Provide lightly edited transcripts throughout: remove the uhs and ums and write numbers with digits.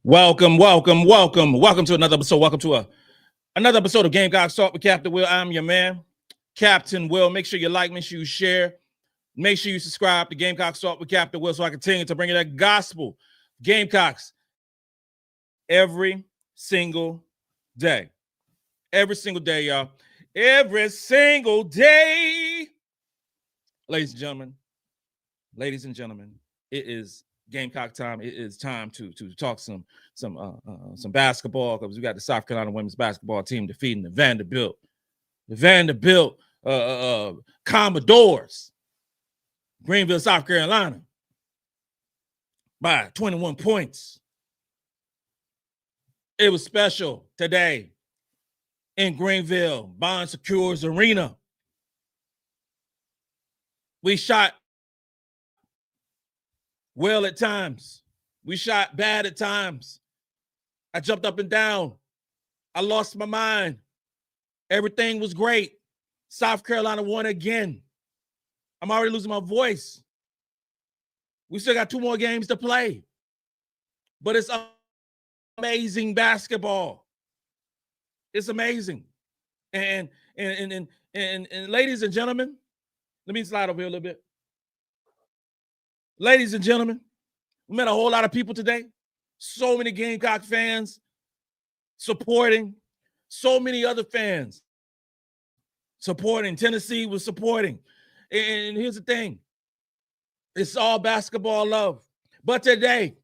Welcome to another episode. Welcome to another episode of Gamecocks Talk with Captain Will. I'm your man, Captain Will. Make sure you like, make sure you share, make sure you subscribe to Gamecocks Talk with Captain Will so I continue to bring you that gospel Gamecocks every single day. Every single day, y'all. Every single day. Ladies and gentlemen, it is Gamecock time. It is time to talk some basketball, because we got the South Carolina women's basketball team defeating the Vanderbilt Commodores, Greenville, South Carolina, by 21 points. It was special today in Greenville, Bond Secures Arena. We shot well at times. We shot bad at times. I jumped up and down. I lost my mind. Everything was great. South Carolina won again. I'm already losing my voice. We still got 2 more games to play. But it's amazing basketball. It's amazing. And ladies and gentlemen, let me slide over here a little bit. Ladies and gentlemen, we met a whole lot of people today. So many Gamecock fans supporting. So many other fans supporting. Tennessee was supporting. And here's the thing. It's all basketball love. But today,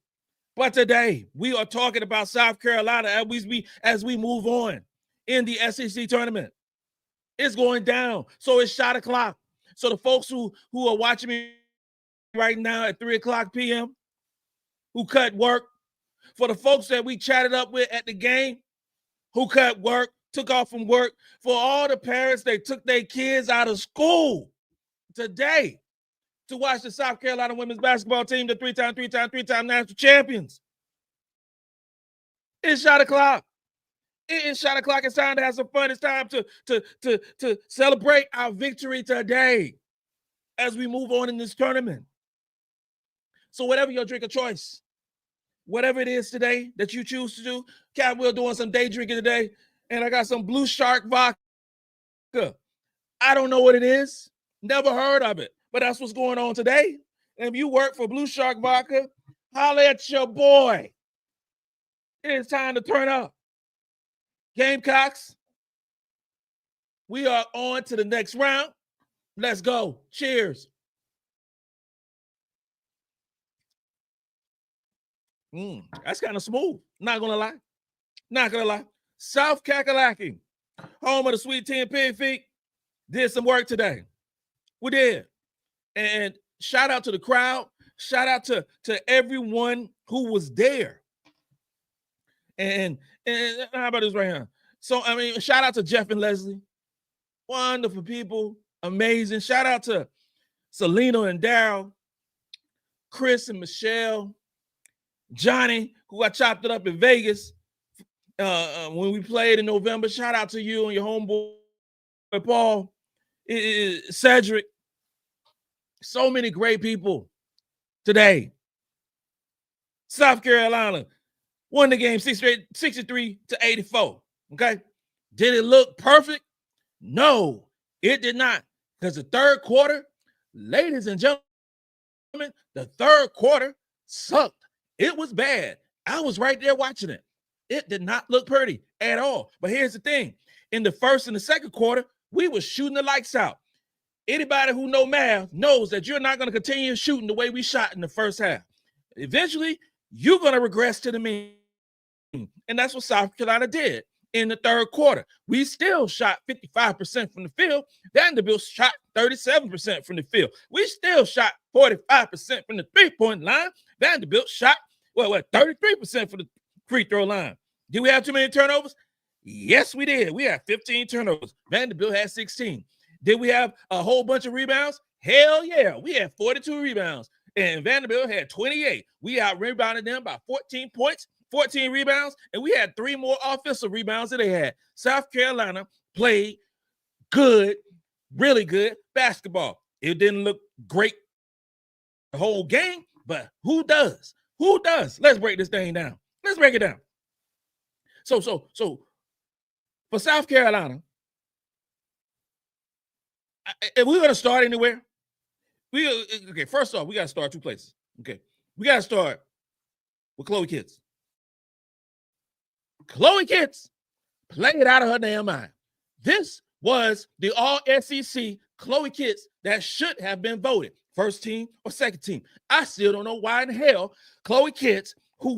we are talking about South Carolina as we move on in the SEC tournament. It's going down. So it's shot o'clock. So the folks who are watching me right now at 3:00 p.m. who cut work, for the folks that we chatted up with at the game who cut work, took off from work, for all the parents that took their kids out of school today to watch the South Carolina women's basketball team, the three-time national champions. It's shot o'clock. It is shot o'clock. It's time to have some fun. It's time to celebrate our victory today as we move on in this tournament. So whatever your drink of choice, whatever it is today that you choose to do, Cat Will doing some day drinking today, and I got some Blue Shark vodka. I don't know what it is, never heard of it, but that's what's going on today. And if you work for Blue Shark vodka, holler at your boy. It is time to turn up. Gamecocks, we are on to the next round. Let's go. Cheers. That's kind of smooth. Not gonna lie. South Kakalaki, home of the Sweet 10 Pig Feet, did some work today. We did. And shout out to the crowd. Shout out to everyone who was there. And how about this right here? So, shout out to Jeff and Leslie. Wonderful people. Amazing. Shout out to Selena and Daryl, Chris and Michelle, Johnny, who I chopped it up in Vegas when we played in November. Shout out to you and your homeboy, Paul, Cedric. So many great people today. South Carolina won the game 63-84. Okay. Did it look perfect? No, it did not. Because the third quarter, ladies and gentlemen, the third quarter sucked. It was bad. I was right there watching it. It did not look pretty at all. But here's the thing. In the first and the second quarter, we were shooting the lights out. Anybody who know math knows that you're not going to continue shooting the way we shot in the first half. Eventually, you're going to regress to the mean. And that's what South Carolina did in the third quarter. We still shot 55% from the field. Vanderbilt shot 37% from the field. We still shot 45% from the three-point line. Vanderbilt shot, 33% from the free throw line. Did we have too many turnovers? Yes, we did. We had 15 turnovers. Vanderbilt had 16. Did we have a whole bunch of rebounds? Hell yeah. We had 42 rebounds. And Vanderbilt had 28. We out-rebounded them by 14 points, 14 rebounds, and we had 3 more offensive rebounds than they had. South Carolina played good, really good basketball. It didn't look great the whole game, but who does? Who does? Let's break this thing down. let's break it down. So for South Carolina, if we're going to start anywhere, first off, we got to start two places. Okay, we got to start with Chloe Kitts. Chloe Kitts played out of her damn mind. This was the all-SEC Chloe Kitts that should have been voted first team or second team. I still don't know why in the hell Chloe Kitts, who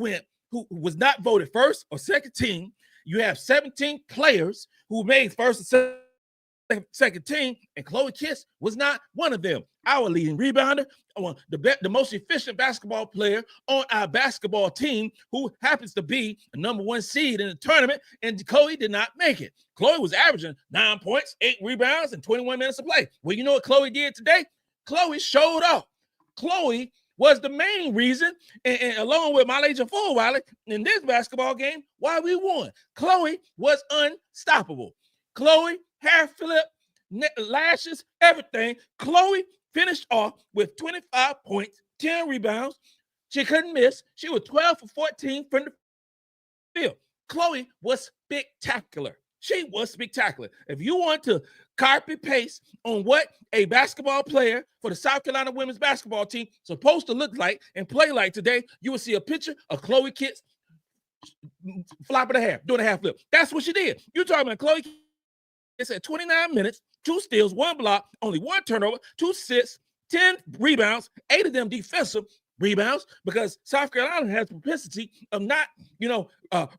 was not voted first or second team, you have 17 players who made first and second team, and Chloe Kitts was not one of them. Our leading rebounder, the most efficient basketball player on our basketball team, who happens to be a number 1 seed in the tournament, and Chloe did not make it. Chloe was averaging 9 points, 8 rebounds, and 21 minutes of play. Well, you know what Chloe did today? Chloe showed up. Chloe was the main reason, and along with MiLaysia Fulwiley, in this basketball game, why we won. Chloe was unstoppable. Chloe, hair flip, lashes, everything. Chloe finished off with 25 points, 10 rebounds. She couldn't miss. She was 12 for 14 from the field. Chloe was spectacular. She was spectacular. If you want to copy paste on what a basketball player for the South Carolina women's basketball team is supposed to look like and play like today, you will see a picture of Chloe Kitts flopping a half, doing a half flip. That's what she did. You're talking about Chloe Kitts at 29 minutes, 2 steals, 1 block, only 1 turnover, 2 assists, 10 rebounds, 8 of them defensive rebounds, because South Carolina has propensity of not,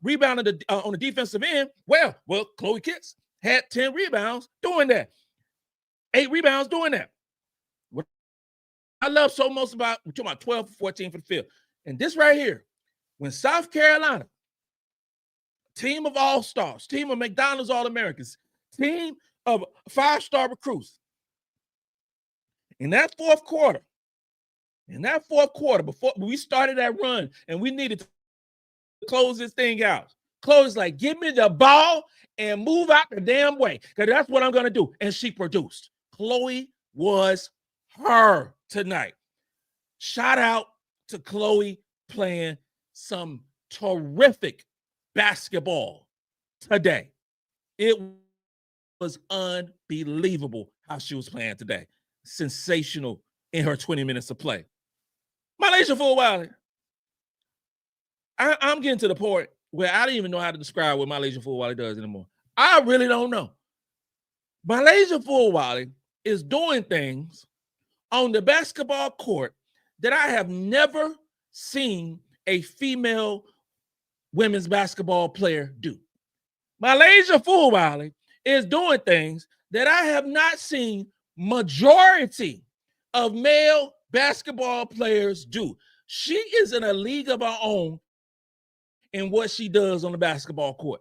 rebounding on the defensive end. Well, Chloe Kitts had 10 rebounds doing that. 8 rebounds doing that. What I love so most about, we're talking about 12 for 14 for the field. And this right here, when South Carolina, team of all-stars, team of McDonald's All-Americans, team of 5-star recruits, in that fourth quarter, before we started that run and we needed to close this thing out, Chloe's like, give me the ball and move out the damn way, because that's what I'm going to do. And she produced. Chloe was her tonight. Shout out to Chloe playing some terrific basketball today. It was unbelievable how she was playing today. Sensational in her 20 minutes of play. MiLaysia Fulwiley. I'm getting to the point where I don't even know how to describe what MiLaysia Fulwiley does anymore. I really don't know. MiLaysia Fulwiley is doing things on the basketball court that I have never seen a female women's basketball player do. MiLaysia Fulwiley is doing things that I have not seen majority of male basketball players do. She is in a league of her own in what she does on the basketball court.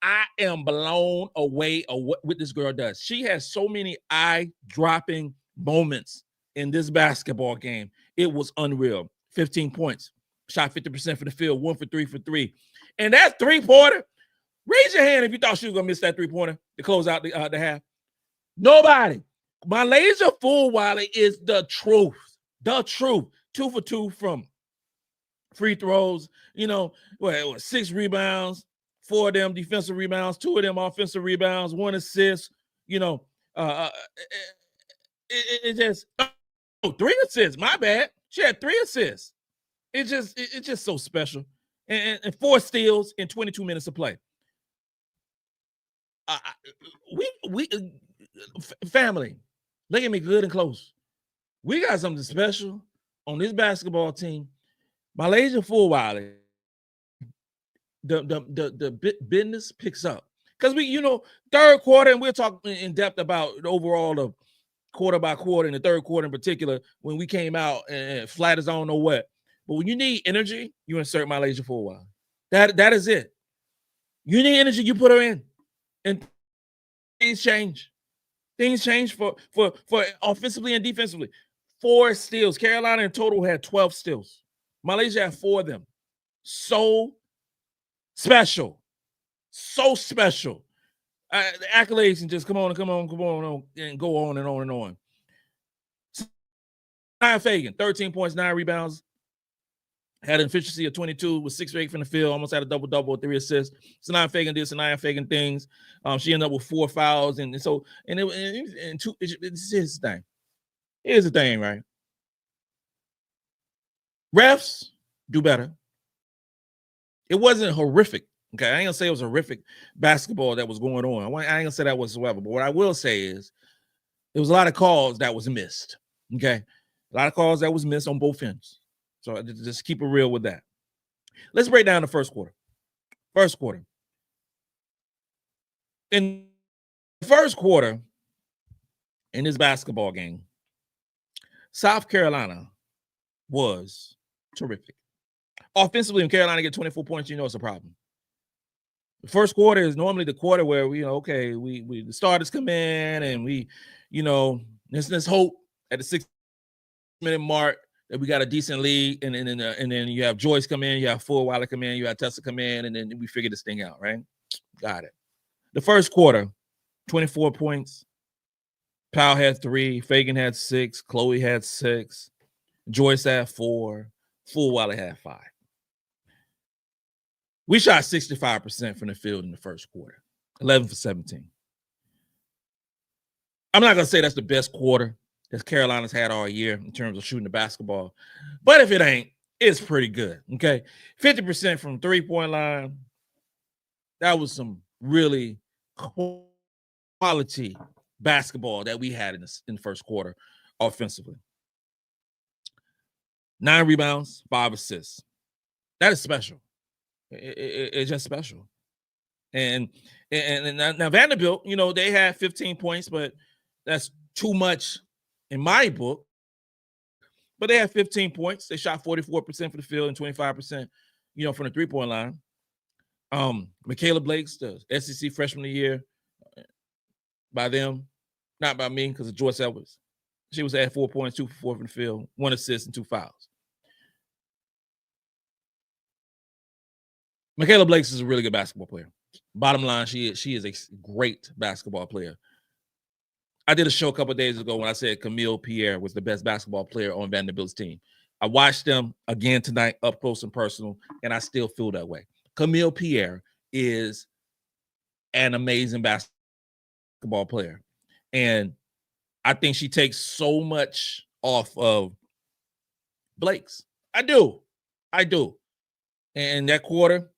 I am blown away of what this girl does. She has so many eye-dropping moments in this basketball game. It was unreal. 15 points, shot 50% for the field, 1 for 3 for 3. And that three-pointer, raise your hand if you thought she was going to miss that three-pointer to close out the half. Nobody. MiLaysia Fulwiley is the truth. The truth. 2 for 2 from free throws. 6 rebounds, 4 of them defensive rebounds, 2 of them offensive rebounds, 1 assist. It just 3 assists. My bad. She had 3 assists. It's just so special. And 4 steals in 22 minutes of play. We family, look at me good and close. We got something special on this basketball team. MiLaysia Fulwiley, the business picks up. Because third quarter, and we'll talk in depth about the overall of quarter by quarter, in the third quarter in particular, when we came out and flat as I don't know what. But when you need energy, you insert MiLaysia Fulwiley. That is it. You need energy, you put her in. And things change. Things change for offensively and defensively. 4 steals. Carolina in total had 12 steals. MiLaysia had 4 of them. So special. So special. The accolades and just come on, and go on and on and on. Sania Feagin, 13 points, 9 rebounds. Had an efficiency of 22 with 6 for 8 from the field, almost had a double-double with 3 assists. Sania Feagin did Sania Feagin things. She ended up with 4 fouls. And here's the thing. Here's the thing, right? Refs do better. It wasn't horrific. Okay, I ain't gonna say it was horrific basketball that was going on. I ain't gonna say that whatsoever. But what I will say is there was a lot of calls that was missed. Okay, a lot of calls that was missed on both ends. So just keep it real with that. Let's break down the first quarter. First quarter. In the first quarter, in this basketball game, South Carolina was terrific. Offensively, when Carolina get 24 points, you know it's a problem. The first quarter is normally the quarter where we the starters come in and let's hope at the 6-minute mark that we got a decent lead, and then you have Joyce come in, you have Fulwiley come in, you have Tessa come in, and then we figure this thing out, right? Got it. The first quarter, 24 points. Powell had 3, Feagin had 6, Chloe had 6, Joyce had 4, Fulwiley had 5. We shot 65% from the field in the first quarter, 11 for 17. I'm not going to say that's the best quarter that Carolina's had all year in terms of shooting the basketball. But if it ain't, it's pretty good, okay? 50% from three-point line. That was some really quality basketball that we had in the first quarter offensively. 9 rebounds, 5 assists. That is special. It's just special. And now Vanderbilt, they had 15 points, but that's too much in my book. But they had 15 points. They shot 44% for the field and 25%, from the three-point line. Michaela Blake's the SEC Freshman of the Year by them, not by me, because of Joyce Edwards. She was at 4 points, 2 for 4 from the field, 1 assist and 2 fouls. Michaela Blake's is a really good basketball player. Bottom line, she is a great basketball player. I did a show a couple of days ago when I said Camille Pierre was the best basketball player on Vanderbilt's team. I watched them again tonight, up close and personal, and I still feel that way. Camille Pierre is an amazing basketball player. And I think she takes so much off of Blake's. I do. And that quarter,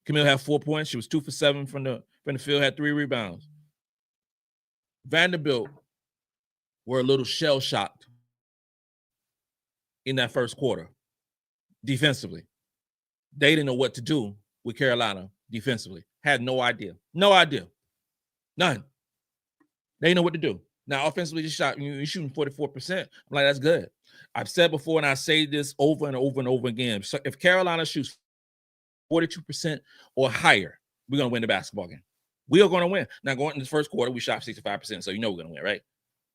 Camille had 4 points. She was 2 for 7 from the field, had 3 rebounds. Vanderbilt were a little shell-shocked in that first quarter defensively. They didn't know what to do with Carolina defensively. Had no idea. None. They didn't know what to do. Now, offensively, you're shooting 44%. I'm like, that's good. I've said before, and I say this over and over and over again. So if Carolina shoots 42% or higher, we're going to win the basketball game. We are going to win. Now, going into the first quarter, we shot 65%, so we're going to win, right?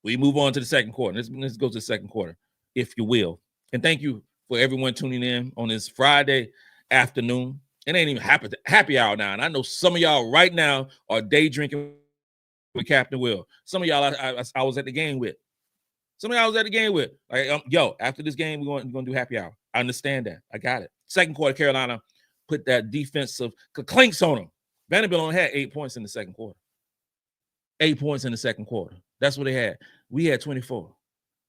We move on to the second quarter. Let's go to the second quarter, if you will. And thank you for everyone tuning in on this Friday afternoon. It ain't even happy hour now, and I know some of y'all right now are day drinking with Captain Will. Some of y'all I was at the game with. Like, after this game, we're going to do happy hour. I understand that. I got it. Second quarter, Carolina put that defensive clinks on them. Vanderbilt only had 8 points in the second quarter. 8 points in the second quarter. That's what they had. We had 24.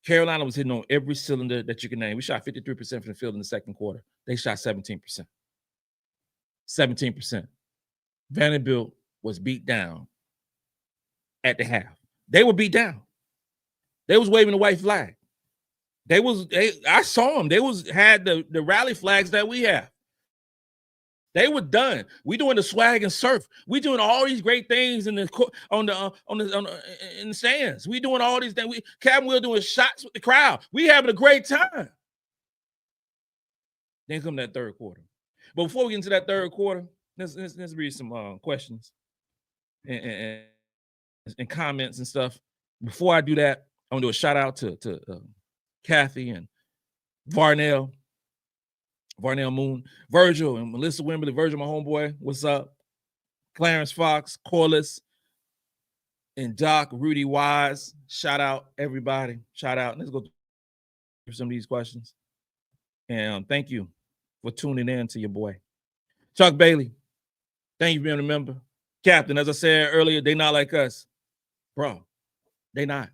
Carolina was hitting on every cylinder that you can name. We shot 53% from the field in the second quarter. They shot 17%. 17%. Vanderbilt was beat down at the half. They were beat down. They was waving the white flag. I saw them. They had the rally flags that we have. They were done. We doing the swag and surf. We doing all these great things in the stands. We doing all these things. Captain Will doing shots with the crowd. We having a great time. Then come that third quarter. But before we get into that third quarter, let's read some questions and comments and stuff. Before I do that, I want to do a shout out to Kathy and Varnell Moon, Virgil and Melissa Wimberly. Virgil, my homeboy, what's up? Clarence Fox, Corliss, and Doc, Rudy Wise. Shout out, everybody. Shout out. Let's go through some of these questions. And thank you for tuning in to your boy. Chuck Bailey, thank you for being a member. Captain, as I said earlier, they not like us. Bro, they not.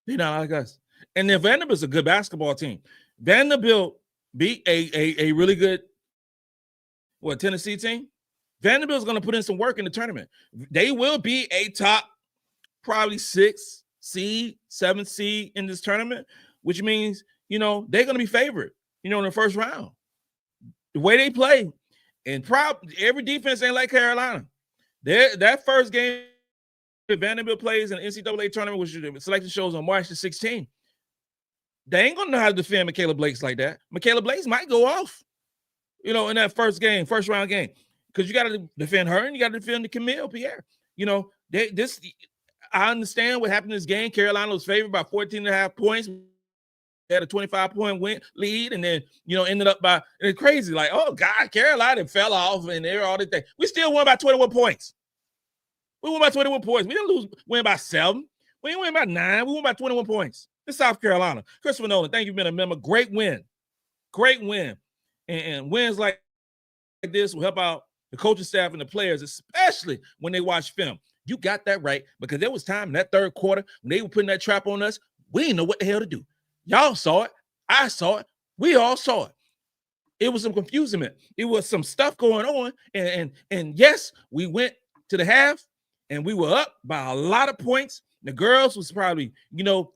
They not like us. And then Vanderbilt's a good basketball team. Vanderbilt beat a really good Tennessee team. Vanderbilt's going to put in some work in the tournament. They will be a top probably 6 seed, 7 seed in this tournament, which means, they're going to be favored, in the first round. The way they play, and every defense ain't like Carolina. That first game Vanderbilt plays in the NCAA tournament, which the selection shows on March the 16th, they ain't going to know how to defend Michaela Blakes like that. Michaela Blakes might go off, in that first round game, because you got to defend her and you got to defend the Camille Pierre. I understand what happened in this game. Carolina was favored by 14.5 points. They had a 25-point lead, and then, ended up by – it's crazy. Like, oh, God, Carolina fell off, and they're all this thing. We still won by 21 points. We won by 21 points. We didn't win by 7. We didn't win by 9. We won by 21 points. It's South Carolina. Christopher Nolan, thank you for being a member. Great win. Great win. And wins like this will help out the coaching staff and the players, especially when they watch film. You got that right, because there was time in that third quarter when they were putting that trap on us. We didn't know what the hell to do. Y'all saw it. I saw it. We all saw it. It was some confusion. It was some stuff going on. And yes, we went to the half and we were up by a lot of points. The girls was probably,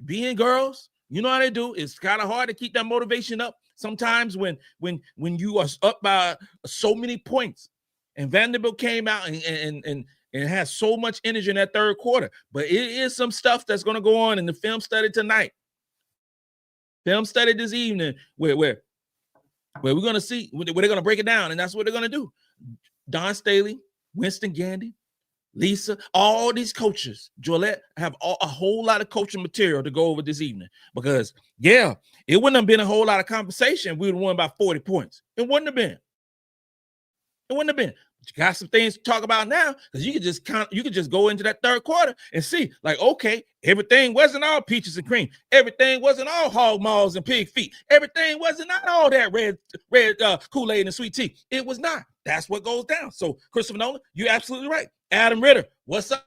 being girls, you know how they do. It's kind of hard to keep that motivation up sometimes when you are up by so many points. And Vanderbilt came out and has so much energy in that third quarter. But it is some stuff that's going to go on in the film study tonight. Film study this evening where we're going to see, where they're going to break it down, and that's what they're going to do. Dawn Staley, Winston Gandy, Lisa, all these coaches, Jolette, have a whole lot of coaching material to go over this evening, because, it wouldn't have been a whole lot of conversation. We would have won by 40 points. It wouldn't have been. It wouldn't have been. But you got some things to talk about now, because you could just go into that third quarter and see, like, okay, everything wasn't all peaches and cream. Everything wasn't all hog maws and pig feet. Everything wasn't not all that red Kool-Aid and sweet tea. It was not. That's what goes down. So, Christopher Nolan, you're absolutely right. Adam Ritter, what's up,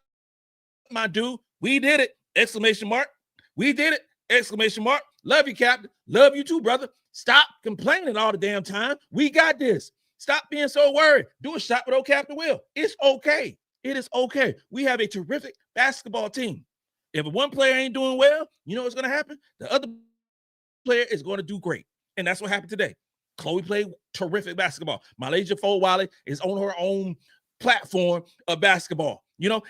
my dude? We did it! Exclamation mark. We did it! Exclamation mark. Love you, Captain. Love you too, brother. Stop complaining all the damn time. We got this. Stop being so worried. Do a shot with old Captain Will. It's okay. It is okay. We have a terrific basketball team. If one player ain't doing well, you know what's going to happen? The other player is going to do great. And that's what happened today. Chloe played terrific basketball. MiLaysia Fulwiley is on her own platform of basketball, and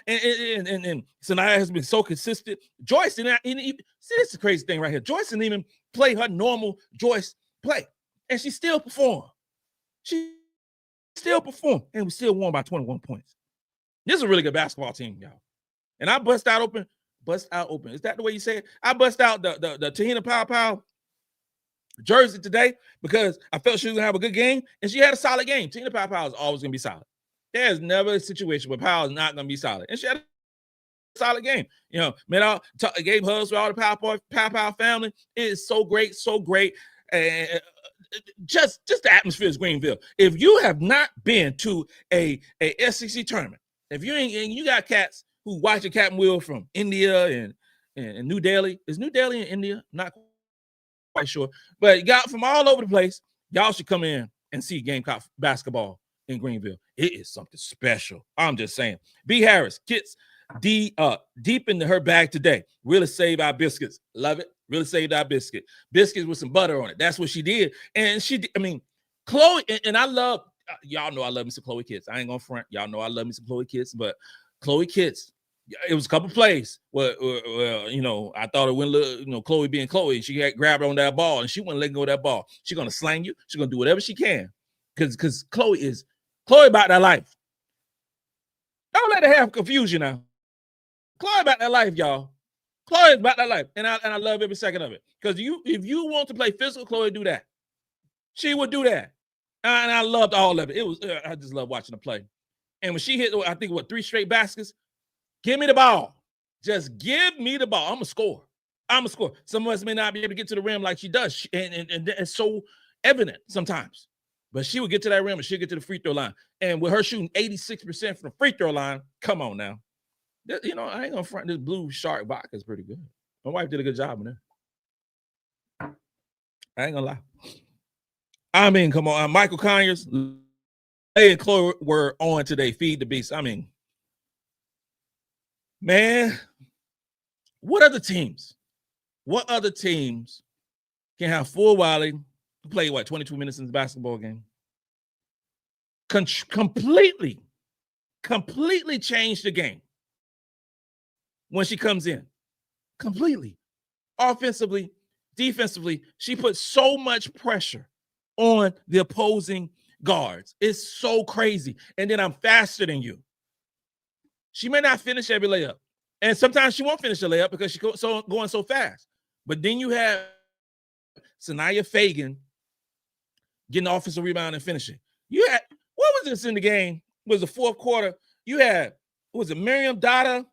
Sania has been so consistent. Joyce didn't even see, this is the crazy thing right here. Joyce didn't even play her normal Joyce play, and she still performed. And we still won by 21 points. This is a really good basketball team, y'all. And I bust out open. Is that the way you say it? I bust out the Tahina Pow jersey today because I felt she was gonna have a good game, and she had a solid game. Tahina Pow is always gonna be solid. There's never a situation where Powell is not gonna be solid, and she had a solid game. Gave hugs to all the Pow family. It is so great, so great. Just the atmosphere is Greenville. If you have not been to a SEC tournament, if you ain't, and you got cats who watch the Captain Will from India and New Delhi. Is New Delhi in India? Not quite sure, but you got from all over the place. Y'all should come in and see Gamecock basketball in Greenville. It is something special. I'm just saying. B. Harris, kids deep into her bag today. Really saved our biscuits. Love it. Really saved our biscuits with some butter on it. That's what she did. And Chloe, and I love, y'all know I love me some Chloe Kids. I ain't gonna front. Y'all know I love me some Chloe Kids, but Chloe Kids, it was a couple plays where I thought it went a little, Chloe being Chloe, she had grabbed on that ball and she wouldn't let go of that ball. She's gonna slang you. She's gonna do whatever she can. Because Chloe about that life. Don't let her have confusion now. Chloe about that life, y'all. Chloe is about that life. And I love every second of it. Because if you want to play physical, Chloe do that. She would do that. And I loved all of it. I just love watching her play. And when she hit, I think, 3 straight baskets, give me the ball. Just give me the ball. I'm a scorer. Some of us may not be able to get to the rim like she does. And it's so evident sometimes. But she would get to that rim and she'll get to the free throw line. And with her shooting 86% from the free throw line, come on now. You know, I ain't gonna front, this blue shark vodka is pretty good. My wife did a good job on that. I ain't gonna lie. I mean, come on. Michael Conyers and Chloe were on today. Feed the beast. I mean, man, what other teams? What other teams can have Fulwiley play, 22 minutes in the basketball game? Completely change the game when she comes in. Completely. Offensively, defensively, she puts so much pressure on the opposing guards. It's so crazy. And then I'm faster than you. She may not finish every layup. And sometimes she won't finish the layup because she's going so fast. But then you have Sania Feagin getting the offensive rebound and finishing. You had, what was this in the game? It was the fourth quarter. You had, was it Maryam Dauda?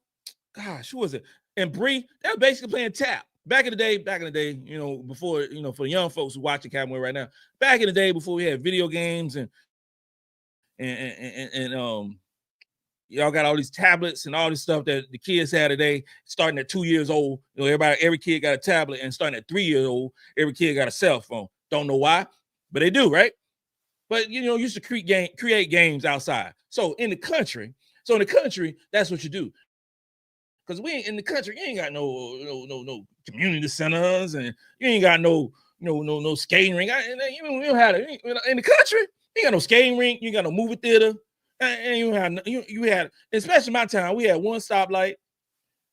Gosh, who was it? And Bree, they were basically playing tap. Back in the day, you know, before, you know, for the young folks who watch the Academy right now, back in the day before we had video games and y'all got all these tablets and all this stuff that the kids had today, starting at 2 years old. You know, every kid got a tablet, and starting at 3 years old, every kid got a cell phone. Don't know why, but they do, right? But you know, used to create games outside. So in the country, that's what you do. Because we ain't in the country, you ain't got no community centers, and you ain't got no skating rink. We don't have it in the country. You ain't got no skating rink. You ain't got no movie theater. And you had, especially my town, we had one stoplight.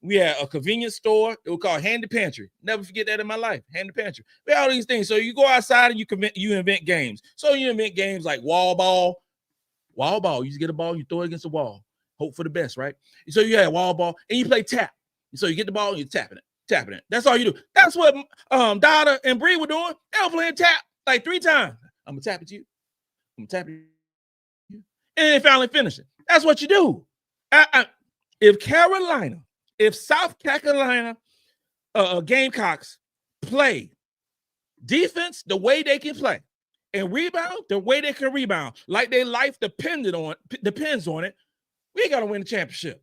We had a convenience store. It was called Handy Pantry. Never forget that in my life. Handy Pantry. We had all these things. So you go outside and you invent games. So you invent games like wall ball. Wall ball. You just get a ball, you throw it against the wall. Hope for the best, right? So you had wall ball, and you play tap. So you get the ball, and you're tapping it. That's all you do. That's what Dauda and Bree were doing. They were playing tap like 3 times. I'm gonna tap it to you. I'm gonna tap it to you. And then finally finish it. That's what you do. If South Carolina Gamecocks play defense the way they can play and rebound the way they can rebound, like their life depends on it, we got to win the championship.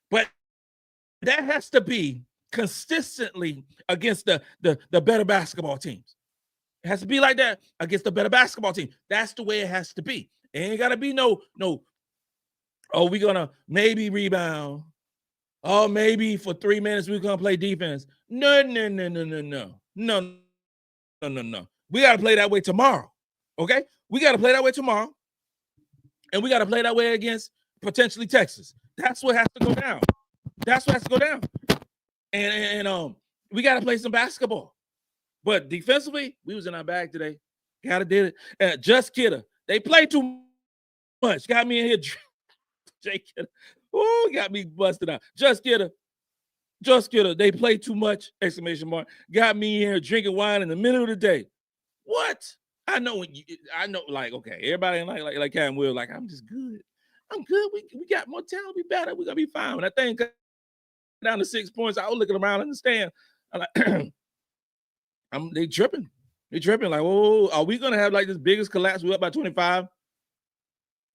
But that has to be consistently against the better basketball teams. It has to be like that against the better basketball team. That's the way it has to be. It ain't got to be no, oh, we're going to maybe rebound. Oh, maybe for 3 minutes we're going to play defense. No. We got to play that way tomorrow, okay? We got to play that way tomorrow, and we got to play that way against potentially Texas. That's what has to go down. And we got to play some basketball. But defensively, we was in our bag today. Gotta did it. Just Kidder. They play too much. Got me in here. Jay Kidder. Ooh, got me busted out. Just Kidder. They play too much. Exclamation mark. Got me in here drinking wine in the middle of the day. What? I know. Like, okay, everybody like Cam Will. Like, I'm just good. I'm good. We got more talent. We better. We gonna be fine. When that thing got down to 6 points, I was looking around in the stand. I'm like, they tripping. They tripping. Like, whoa, are we gonna have like this biggest collapse? We're up by 25.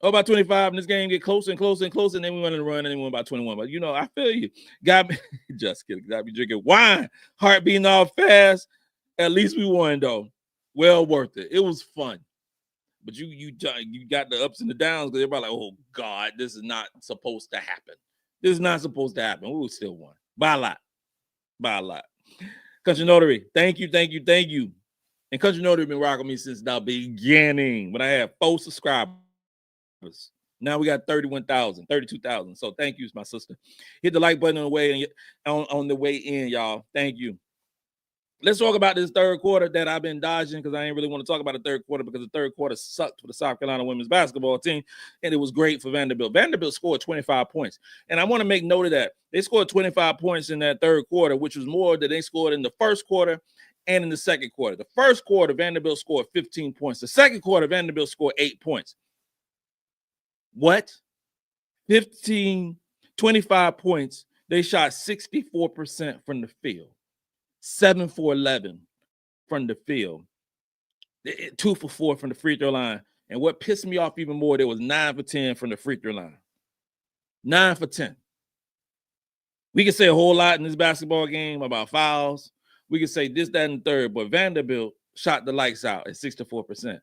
Oh, by 25, and this game get closer and closer and closer, and then we went on a run, and then we went by 21. But you know, I feel you. Got me. Just kidding. Got me drinking wine, heart beating all fast. At least we won though. Well worth it. It was fun. But you got the ups and the downs because everybody like, oh God, this is not supposed to happen. This is not supposed to happen. We still won by a lot. Country Notary, thank you. And Country Notary been rocking me since the beginning when I had 4 subscribers. Now we got 31,000, 32,000. So thank you, my sister. Hit the like button on the way in, y'all. Thank you. Let's talk about this third quarter that I've been dodging because I ain't really want to talk about the third quarter because the third quarter sucked for the South Carolina women's basketball team, and it was great for Vanderbilt. Vanderbilt scored 25 points, and I want to make note of that. They scored 25 points in that third quarter, which was more than they scored in the first quarter and in the second quarter. The first quarter, Vanderbilt scored 15 points. The second quarter, Vanderbilt scored 8 points. What? 25 points. They shot 64% from the field. 7 for 11 from the field. 2 for 4 from the free throw line. And what pissed me off even more, there was 9 for 10 from the free throw line. 9 for 10. We can say a whole lot in this basketball game about fouls. We can say this, that, and the third, but Vanderbilt shot the lights out at 64%.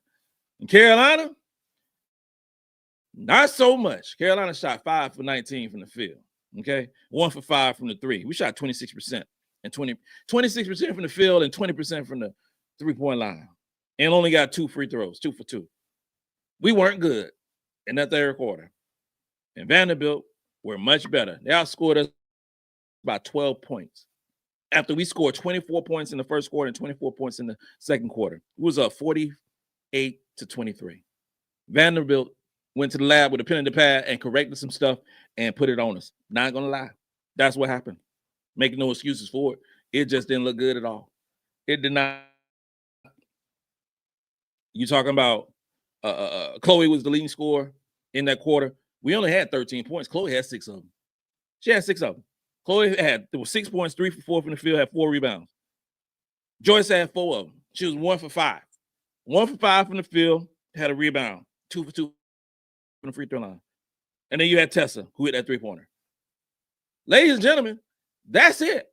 In Carolina, not so much. Carolina shot 5 for 19 from the field. Okay, 1 for 5 from the three. We shot 26% and 26% from the field and 20% from the three-point line, and only got 2 free throws, 2 for 2. We weren't good in that third quarter, and Vanderbilt were much better. They outscored us by 12 points after we scored 24 points in the first quarter and 24 points in the second quarter. It was up 48-23. Vanderbilt went to the lab with a pen and the pad and corrected some stuff and put it on us. Not gonna lie, that's what happened. Making no excuses for it. It just didn't look good at all. It did not. You talking about Chloe was the leading scorer in that quarter. We only had 13 points. Chloe had 6 of them. She had 6 of them. Chloe there was 6 points, 3 for 4 from the field, had 4 rebounds. Joyce had 4 of them. She was 1 for 5. 1 for 5 from the field, had a rebound. 2 for 2 from the free throw line. And then you had Tessa, who hit that three-pointer. Ladies and gentlemen, that's it.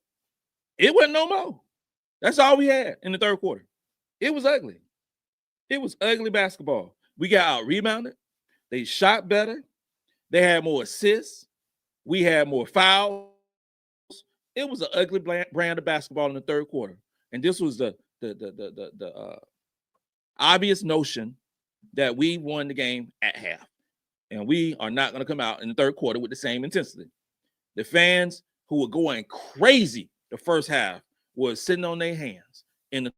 It wasn't no more. That's all we had in the third quarter. It was ugly. It was ugly basketball. We got out-rebounded. They shot better. They had more assists. We had more fouls. It was an ugly brand of basketball in the third quarter. And this was the obvious notion that we won the game at half. And we are not going to come out in the third quarter with the same intensity. The fans who were going crazy the first half were sitting on their hands in the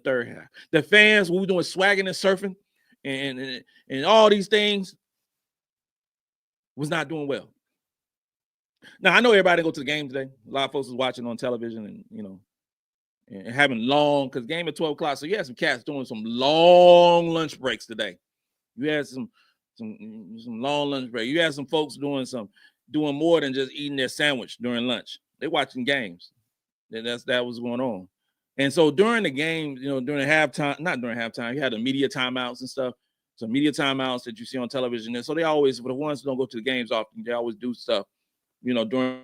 third half. The fans who were doing swagging and surfing and all these things was not doing well. Now, I know everybody didn't go to the game today. A lot of folks was watching on television and, and having long, because game at 12 o'clock. So you had some cats doing some long lunch breaks today. You had some long lunch break. You had some folks doing more than just eating their sandwich during lunch. They're watching games. That was going on. And so during the game, during halftime, not during halftime, you had the media timeouts and stuff. Some media timeouts that you see on television. And so they always, for the ones who don't go to the games often, they always do stuff, during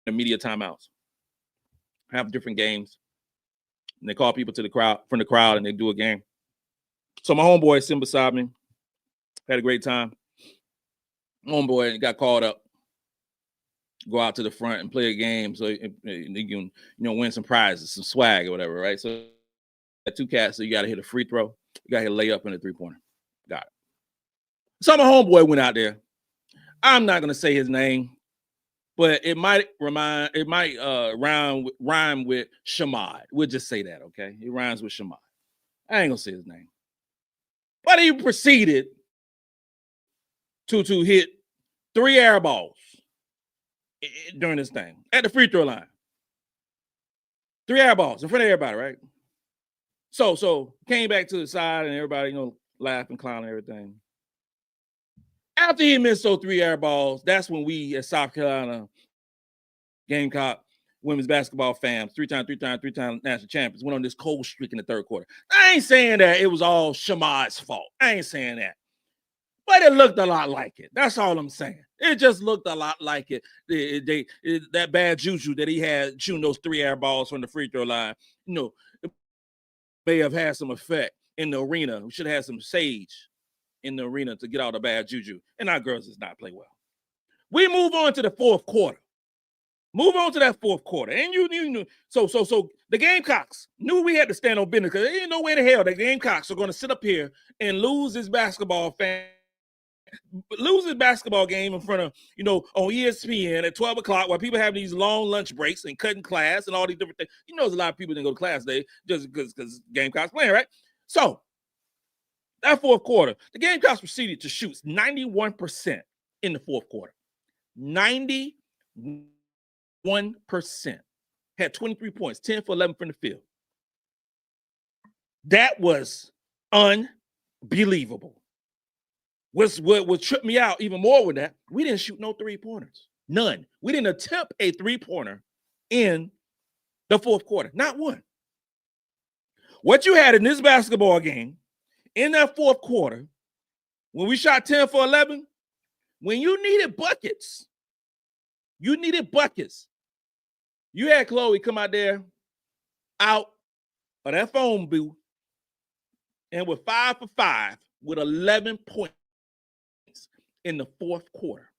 the media timeouts. Have different games. And they call people from the crowd, and they do a game. So my homeboy sitting beside me, had a great time. Homeboy got called up, go out to the front and play a game so you can, win some prizes, some swag or whatever, right? So got 2 cats, so you got to hit a free throw. You got to hit a layup and a three-pointer. Got it. So my homeboy went out there. I'm not going to say his name, but it might rhyme with Shamad. We'll just say that, okay? It rhymes with Shamad. I ain't going to say his name. But he proceeded to hit 3 air balls during this thing at the free throw line. 3 air balls in front of everybody, right? So came back to the side and everybody, laughing, clowning, everything. After he missed those 3 air balls, that's when we at South Carolina Gamecock women's basketball fans, three-time national champions, went on this cold streak in the third quarter. I ain't saying that it was all Shamad's fault. I ain't saying that. But it looked a lot like it. That's all I'm saying. It just looked a lot like it. That bad juju that he had shooting those 3 air balls from the free throw line, it may have had some effect in the arena. We should have had some sage in the arena to get all the bad juju. And our girls does not play well. We move on to the fourth quarter. Move on to that fourth quarter. And you knew. So the Gamecocks knew we had to stand on business because there ain't no way in hell the Gamecocks are going to sit up here and lose this basketball game in front of, on ESPN at 12 o'clock while people have these long lunch breaks and cutting class and all these different things. There's a lot of people didn't go to class today just because Gamecocks playing, right? So that fourth quarter, the Gamecocks proceeded to shoot 91% in the fourth quarter. 91%. Had 23 points, 10 for 11 from the field. That was unbelievable. What tripped me out even more with that, we didn't shoot no 3-pointers. None. We didn't attempt a 3-pointer in the fourth quarter. Not one. What you had in this basketball game in that fourth quarter, when we shot 10 for 11, when you needed buckets, you had Chloe come out there out of that phone booth and with 5 for 5 with 11 points in the fourth quarter.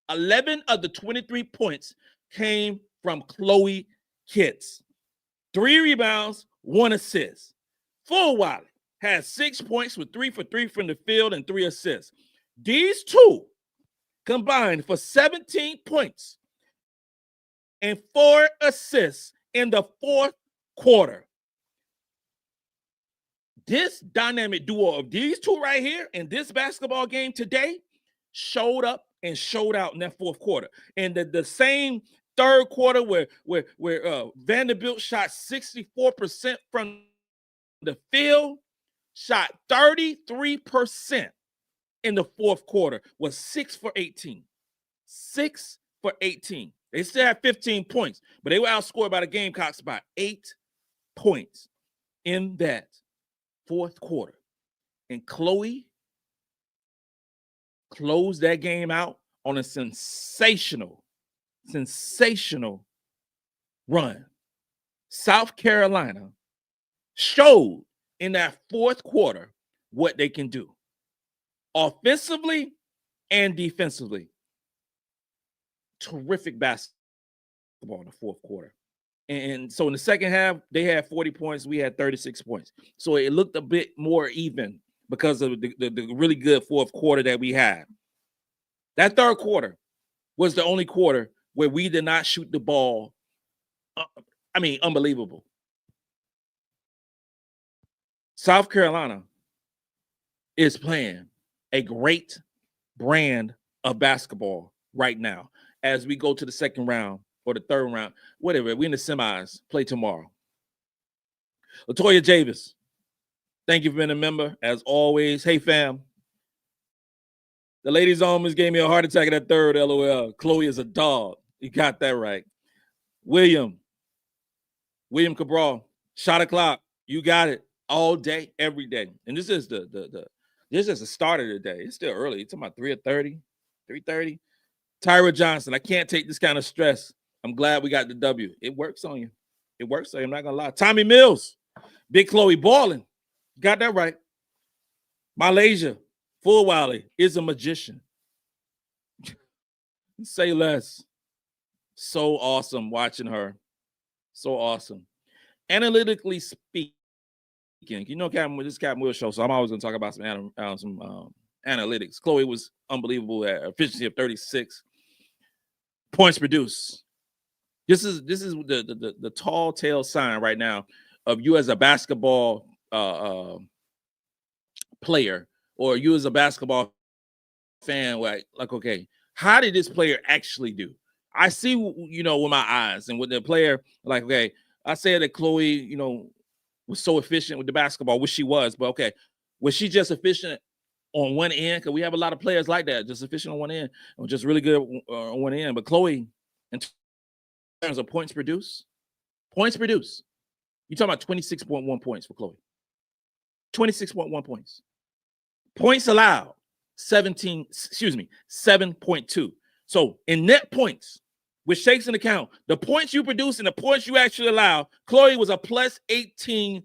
11 of the 23 points came from Chloe Kitts. 3 rebounds, 1 assist. Fulwiley had 6 points with 3 for 3 from the field and 3 assists. These two combined for 17 points and 4 assists in the fourth quarter. This dynamic duo of these two right here in this basketball game today showed up and showed out in that fourth quarter. And the same third quarter where Vanderbilt shot 64% from the field, shot 33% in the fourth quarter, was 6 for 18. 6 for 18. They still had 15 points, but they were outscored by the Gamecocks by 8 points in that fourth quarter. And Chloe closed that game out on a sensational run. South Carolina showed in that fourth quarter what they can do offensively and defensively. Terrific basketball in the fourth quarter. And so in the second half, they had 40 points. We had 36 points. So it looked a bit more even because of the really good fourth quarter that we had. That third quarter was the only quarter where we did not shoot the ball. Unbelievable. South Carolina is playing a great brand of basketball right now as we go to the second round or the third round, whatever. We in the semis, play tomorrow. Latoya Javis, thank you for being a member, as always. Hey, fam. The ladies almost gave me a heart attack at that third, LOL. Chloe is a dog. You got that right. William Cabral, shot o'clock. You got it all day, every day. And this is this is the start of the day. It's still early. It's about 3:30, 3:30. Tyra Johnson, I can't take this kind of stress. I'm glad we got the W. It works on you. It works on you. I'm not going to lie. Tommy Mills, Big Chloe balling. Got that right. MiLaysia Fulwiley is a magician. Say less. So awesome watching her. So awesome. Analytically speaking, you know, this is Captain Will show, so I'm always going to talk about some analytics. Chloe was unbelievable at efficiency of 36 points produced. This is the tall tale sign right now of you as a basketball player, or you as a basketball fan. Like, okay, how did this player actually do? I see, with my eyes, and with the player, like, okay, I said that Chloe, was so efficient with the basketball, which she was, but okay, was she just efficient on one end? Because we have a lot of players like that, just efficient on one end, or just really good on one end. But Chloe, in terms of points produced, you're talking about 26.1 points for Chloe. 26.1 points. Points allowed, 7.2. So in net points, which takes into account the points you produce and the points you actually allow, Chloe was a plus 18.9.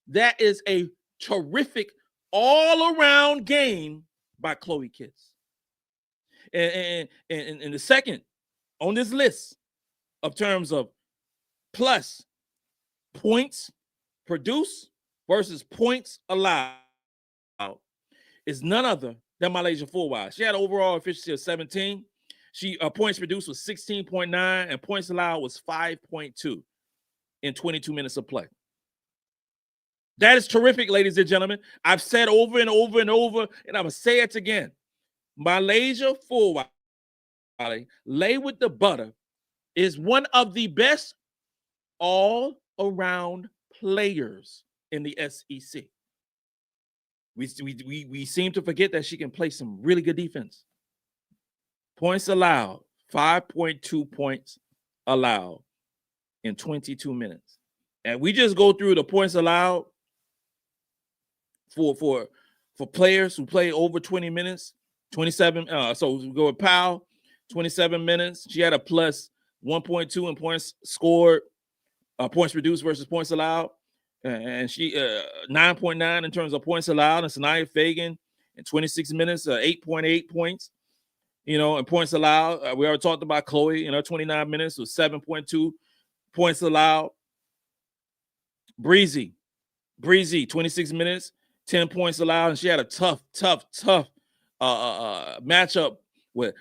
That is a terrific all-around game by Chloe Kitts. And the second on this list of terms of plus points produced versus points allowed is none other than MiLaysia Fulwiley. She had an overall efficiency of 17. She points produced was 16.9, and points allowed was 5.2 in 22 minutes of play. That is terrific, ladies and gentlemen. I've said over and over and over, and I'm going to say it again. MiLaysia Fulwiley, lay with the butter, is one of the best all-around players in the SEC. We seem to forget that she can play some really good defense. Points allowed, 5.2 points allowed in 22 minutes. And we just go through the points allowed for players who play over 20 minutes, 27. So we go with Powell, 27 minutes. She had a plus 1.2 in points scored, points reduced versus points allowed. And she 9.9 in terms of points allowed. And Sania Feagin in 26 minutes, 8.8 points, and points allowed. We already talked about Chloe in her 29 minutes with 7.2 points allowed. Breezy, 26 minutes, 10 points allowed. And she had a tough matchup with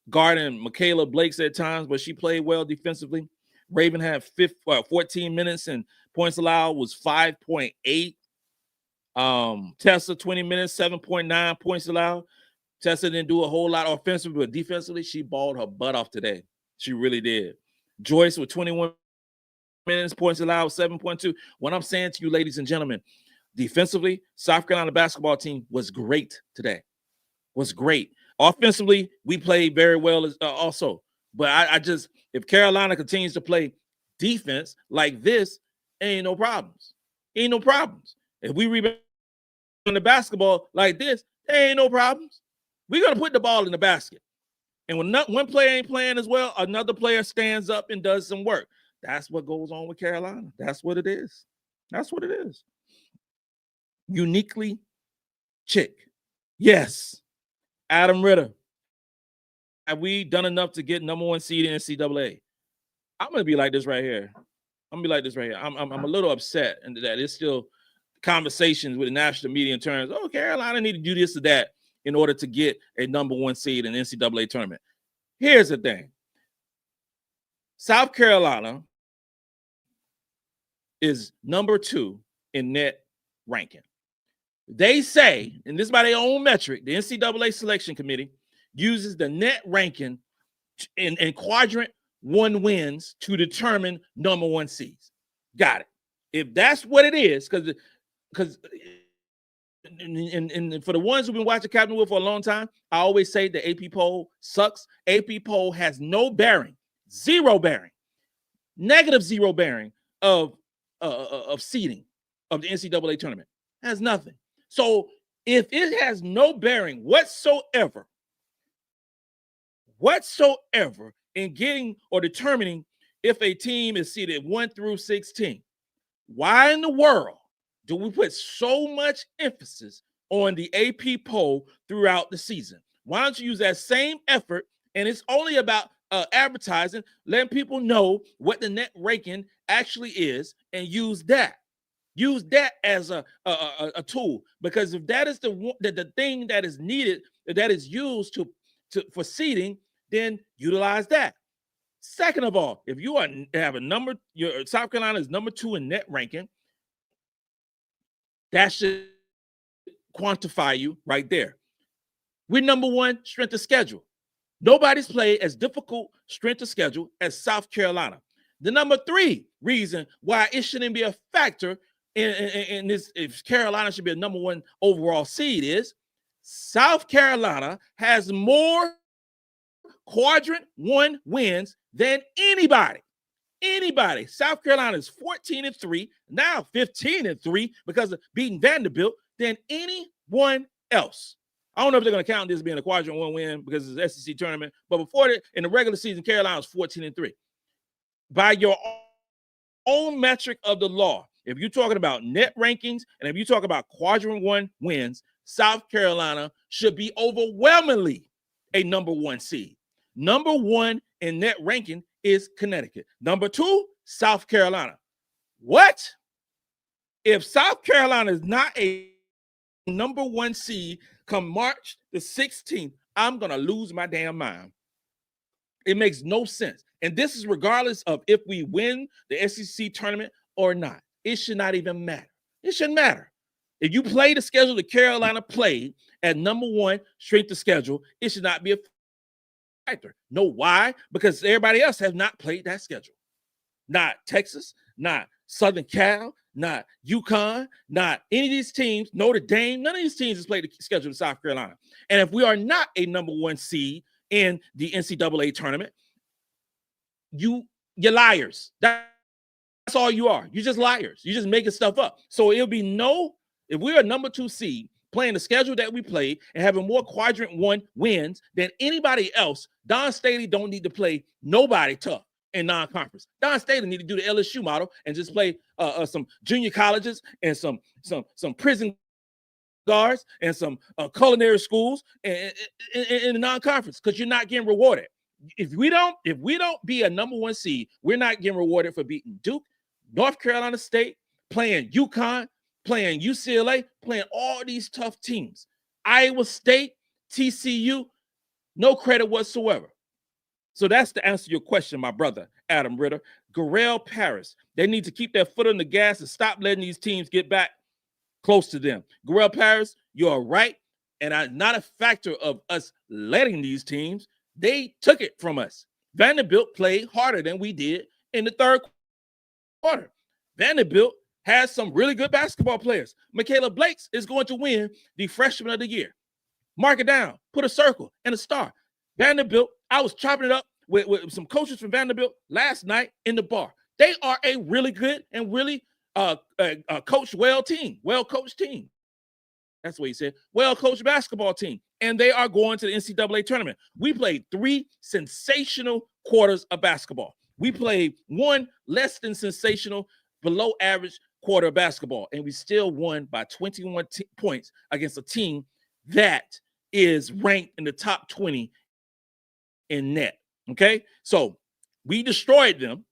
guarding Michaela Blakes at times, but she played well defensively. Raven had 14 minutes and points allowed was 5.8. Tessa, 20 minutes, 7.9 points allowed. Tessa didn't do a whole lot offensively, but defensively, she balled her butt off today. She really did. Joyce with 21 minutes, points allowed, 7.2. What I'm saying to you, ladies and gentlemen, defensively, South Carolina basketball team was great today. Was great. Offensively, we played very well also. But I just, if Carolina continues to play defense like this, ain't no problems. Ain't no problems. If we rebound the basketball like this, there ain't no problems. We're going to put the ball in the basket. And when one player ain't playing as well, another player stands up and does some work. That's what goes on with Carolina. That's what it is. That's what it is. Uniquely chick. Yes. Adam Ritter. Have we done enough to get number 1 seed in NCAA? I'm going to be like this right here. I'm a little upset and that it's still conversations with the national media in terms, Carolina need to do this or that in order to get a number 1 seed in the NCAA tournament. Here's the thing. South Carolina is number 2 in net ranking. They say, and this is by their own metric, the NCAA selection committee uses the net ranking in quadrant 1 wins to determine number 1 seeds. Got it. If that's what it is, because and for the ones who've been watching Captain Will for a long time, I always say the AP poll sucks. AP poll has no bearing, zero bearing, negative zero bearing of seeding of the NCAA tournament. It has nothing. So if it has no bearing whatsoever in getting or determining if a team is seeded 1 through 16, why in the world do we put so much emphasis on the AP poll throughout the season? Why don't you use that same effort? And it's only about advertising, letting people know what the net ranking actually is, and use that. Use that as a tool, because if that is the thing that is needed, that is used for seeding, then utilize that. Second of all, if you have a number, your South Carolina is number 2 in net ranking, that should quantify you right there. We're number 1 strength of schedule. Nobody's played as difficult strength of schedule as South Carolina. The number 3 reason why it shouldn't be a factor in this, if Carolina should be a number 1 overall seed, is South Carolina has more quadrant 1 wins than anybody. South Carolina is 14-3, now 15-3 because of beating Vanderbilt, than anyone else. I don't know if they're going to count this being a quadrant 1 win because it's an SEC tournament, but before that, in the regular season, Carolina was 14-3. By your own metric of the law, if you're talking about net rankings and if you talk about quadrant 1 wins, South Carolina should be overwhelmingly a number 1 seed. Number 1 in net ranking is Connecticut. Number 2, South Carolina. What? If South Carolina is not a number 1 seed come March the 16th, I'm going to lose my damn mind. It makes no sense. And this is regardless of if we win the SEC tournament or not. It should not even matter. It shouldn't matter. If you play the schedule that Carolina played at number 1 strength of schedule, it should not be a factor. Know why? Because everybody else has not played that schedule. Not Texas, not Southern Cal, not UConn, not any of these teams, Notre Dame. None of these teams has played the schedule in South Carolina. And if we are not a number 1 seed in the NCAA tournament, you're liars. That's all you are. You're just liars. You're just making stuff up. So it'll be if we're a number 2 seed playing the schedule that we played and having more quadrant 1 wins than anybody else, Dawn Staley don't need to play nobody tough in non-conference. Dawn Staley need to do the LSU model and just play some junior colleges and some prison guards and some culinary schools in the non-conference, because you're not getting rewarded. If we don't be a number 1 seed, we're not getting rewarded for beating Duke, North Carolina State, playing UConn, playing UCLA, playing all these tough teams. Iowa State, TCU, no credit whatsoever. So that's the answer to your question, my brother, Adam Ritter. Garrell Paris, they need to keep their foot on the gas and stop letting these teams get back close to them. Garrell Paris, you're right, and I'm not a factor of us letting these teams. They took it from us. Vanderbilt played harder than we did in the third quarter. Vanderbilt has some really good basketball players. Michaela Blakes is going to win the Freshman of the Year. Mark it down. Put a circle and a star. Vanderbilt, I was chopping it up with some coaches from Vanderbilt last night in the bar. They are a really good and really coached well-coached team. That's what he said. Well-coached basketball team. And they are going to the NCAA tournament. We played 3 sensational quarters of basketball. We played 1 less than sensational, below average quarter of basketball. And we still won by 21 points against a team that is ranked in the top 20 in net. Okay? So we destroyed them.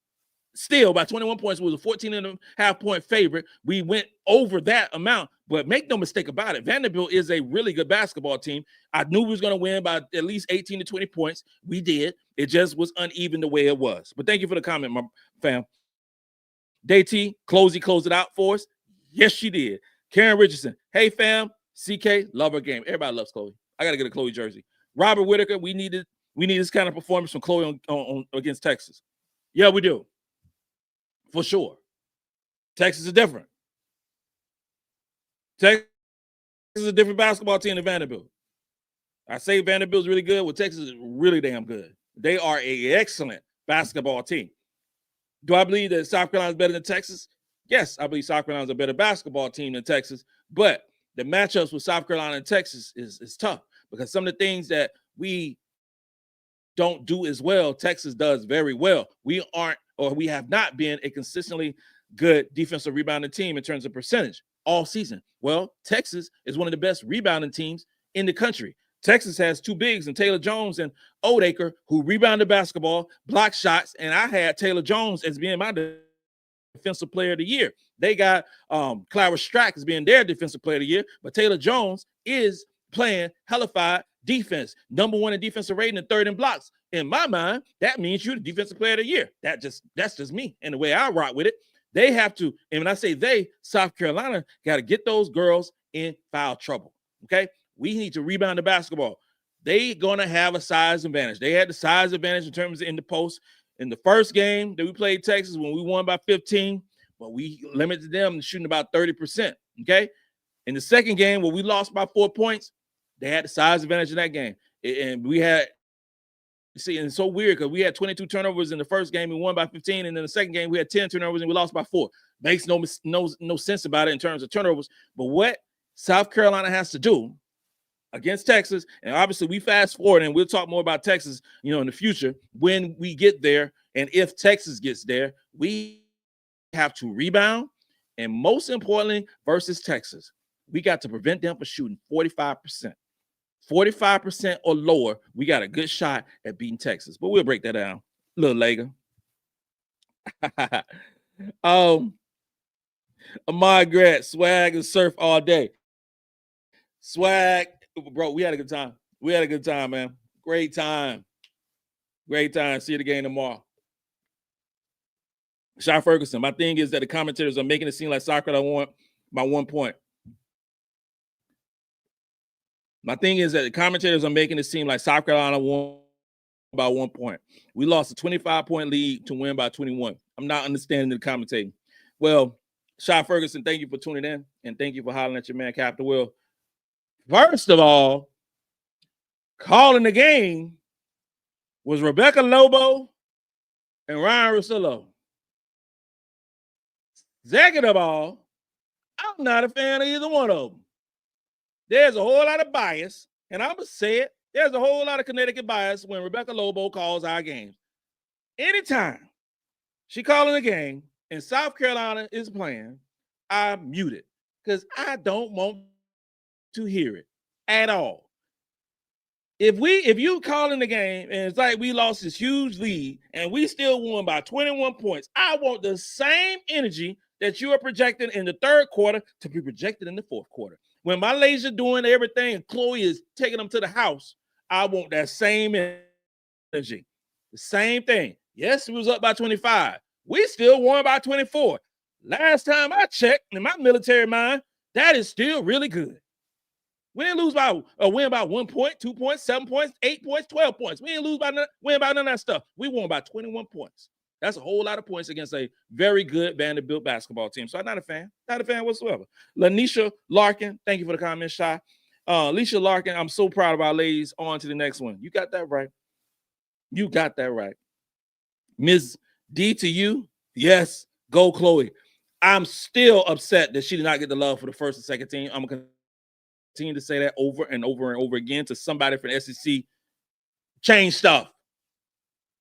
Still, by 21 points, was a 14.5 point favorite. We went over that amount, but make no mistake about it. Vanderbilt is a really good basketball team. I knew we was going to win by at least 18 to 20 points. We did. It just was uneven the way it was. But thank you for the comment, my fam. Day T, closed it out for us. Yes, she did. Karen Richardson, hey, fam. CK, love her game. Everybody loves Chloe. I got to get a Chloe jersey. Robert Whitaker, we need this kind of performance from Chloe on against Texas. Yeah, we do. For sure. Texas is different. Texas is a different basketball team than Vanderbilt. I say Vanderbilt is really good. Well, Texas is really damn good. They are an excellent basketball team. Do I believe that South Carolina is better than Texas? Yes, I believe South Carolina is a better basketball team than Texas. But the matchups with South Carolina and Texas is tough, because some of the things that we don't do as well, Texas does very well. We have not been a consistently good defensive rebounding team in terms of percentage all season. Well, Texas is one of the best rebounding teams in the country. Texas has 2 bigs, and Taylor Jones and Oldacre, who rebounded basketball, block shots, and I had Taylor Jones as being my defensive player of the year. They got Clara Strack as being their defensive player of the year, but Taylor Jones is playing hellified defense, number 1 in defensive rating and 3rd in blocks. In my mind, that means you're the defensive player of the year. That's just me and the way I rock with it. They have to, and when I say they, South Carolina got to get those girls in foul trouble. Okay, we need to rebound the basketball. They gonna have a size advantage. They had the size advantage in terms of in the post in the first game that we played Texas when we won by 15, but we limited them to shooting about 30%. Okay, in the second game where we lost by 4 points, they had the size advantage in that game, and we had. See, and it's so weird because we had 22 turnovers in the first game, we won by 15, and in the second game we had 10 turnovers and we lost by 4. Makes no sense about it in terms of turnovers. But what South Carolina has to do against Texas, and obviously we fast forward, and we'll talk more about Texas, in the future when we get there, and if Texas gets there, we have to rebound, and most importantly, versus Texas, we got to prevent them from shooting 45%. 45% or lower, we got a good shot at beating Texas. But we'll break that down a little later. Ahmad Grant, swag and surf all day. Swag, bro, we had a good time. We had a good time, man. Great time. Great time. See you again tomorrow. Shy Ferguson, my thing is that the commentators are making it seem like South Carolina won by 1 point. My thing is that the commentators are making it seem like South Carolina won by 1 point. We lost a 25-point lead to win by 21. I'm not understanding the commentating. Well, Shy Ferguson, thank you for tuning in, and thank you for hollering at your man, Captain Will. First of all, calling the game was Rebecca Lobo and Ryan Russillo. Second of all, I'm not a fan of either one of them. There's a whole lot of bias, and I'm going to say it. There's a whole lot of Connecticut bias when Rebecca Lobo calls our games. Anytime she calling a game and South Carolina is playing, I mute it because I don't want to hear it at all. If you calling the game and it's like we lost this huge lead and we still won by 21 points, I want the same energy that you are projecting in the third quarter to be projected in the fourth quarter. When MiLaysia doing everything and Chloe is taking them to the house, I want that same energy. The same thing. Yes, we was up by 25. We still won by 24. Last time I checked, in my military mind, that is still really good. We didn't lose by win by 1 point, 2 points, 7 points, 8 points, 12 points. We didn't win by none of that stuff. We won by 21 points. That's a whole lot of points against a very good Vanderbilt basketball team. So I'm not a fan. Not a fan whatsoever. Lanisha Larkin, thank you for the comment, Shy. Leisha Larkin, I'm so proud of our ladies. On to the next one. You got that right. You got that right. Ms. D to you. Yes, go Chloe. I'm still upset that she did not get the love for the first and second team. I'm going to continue to say that over and over and over again to somebody from the SEC. Change stuff.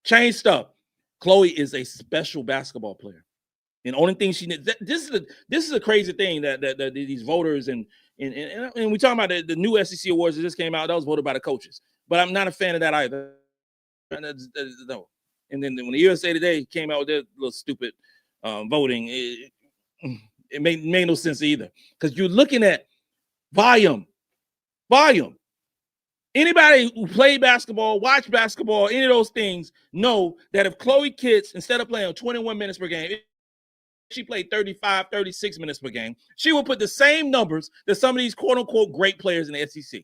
Change stuff. Chloe is a special basketball player. And the only thing she needs, this is a crazy thing that these voters and we talking about the new SEC awards that just came out, that was voted by the coaches. But I'm not a fan of that either. No. And then when the USA Today came out with their little stupid voting, it made no sense either. Because you're looking at volume. Anybody who played basketball, watch basketball, any of those things know that if Chloe Kitts, instead of playing 21 minutes per game, she played 35, 36 minutes per game, she will put the same numbers that some of these quote-unquote great players in the SEC.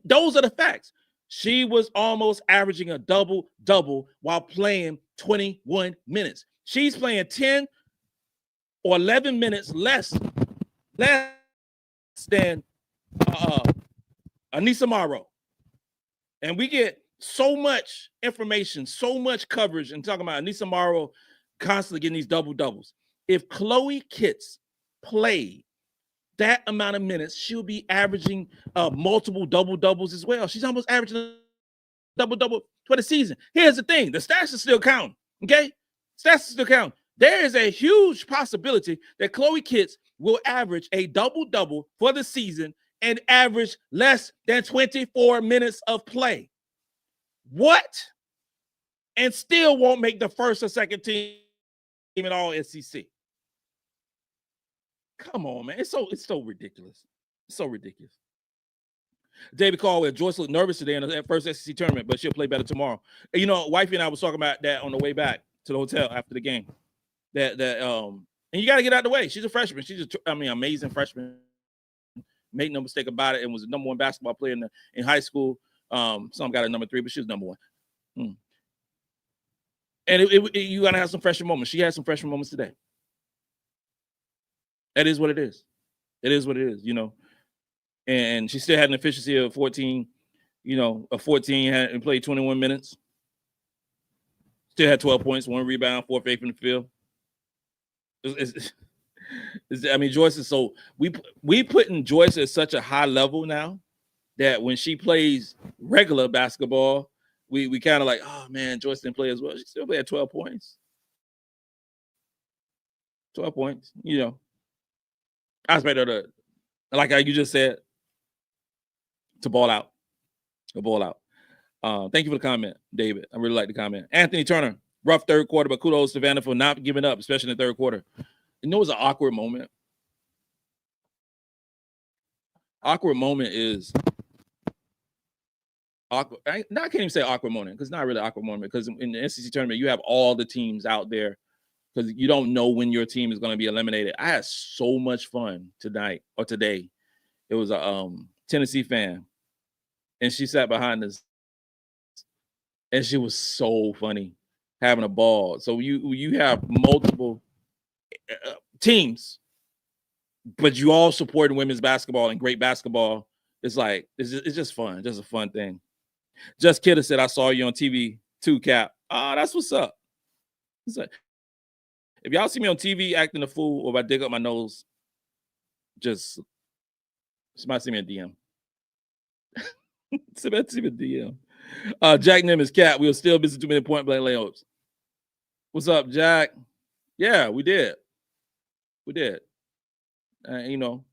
Those are the facts. She was almost averaging a double-double while playing 21 minutes. She's playing 10 or 11 minutes less than Anissa Morrow. And we get so much information, so much coverage, and talking about Anissa Morrow constantly getting these double-doubles. If Chloe Kitts played that amount of minutes, she'll be averaging multiple double-doubles as well. She's almost averaging a double-double for the season. Here's the thing. The stats are still counting, okay? Stats are still counting. There is a huge possibility that Chloe Kitts will average a double-double for the season and average less than 24 minutes of play. What? And still won't make the first or second team in all SEC. Come on, man. It's so ridiculous. It's so ridiculous. David Caldwell, Joyce looked nervous today in the first SEC tournament, but she'll play better tomorrow. You know, Wifey and I was talking about that on the way back to the hotel after the game. And you got to get out of the way. She's a freshman. She's amazing freshman. Made no mistake about it, and was the number one basketball player in high school. Some got a number 3, but she was number 1. And you got to have some freshman moments. She had some freshman moments today. That is what it is. It is what it is, you know. And she still had an efficiency of 14, and played 21 minutes. Still had 12 points, 1 rebound, 4 from the field. Joyce is so we putting Joyce at such a high level now that when she plays regular basketball, we kind of like, oh man, Joyce didn't play as well. She still played 12 points. 12 points, you know. I expect her to, like you just said, to ball out. Thank you for the comment, David. I really like the comment. Anthony Turner, rough third quarter, but kudos to Vanderbilt for not giving up, especially in the third quarter. You know, it was an awkward moment. Awkward moment is awkward. I can't even say awkward moment because it's not really an awkward moment because in the NCAA tournament, you have all the teams out there because you don't know when your team is going to be eliminated. I had so much fun today. It was a Tennessee fan, and she sat behind us, and she was so funny, having a ball. So you have multiple teams, but you all supporting women's basketball and great basketball. It's like it's just fun, just a fun thing. Just Kidda said, "I saw you on TV too, Cap." Oh, that's what's up. If y'all see me on TV acting a fool or if I dig up my nose, just somebody send me a DM. Somebody send me a DM. Jack Nimitz, Cat, we were still busy 2 minute point blank layups. What's up, Jack? Yeah, we did. We did. You know,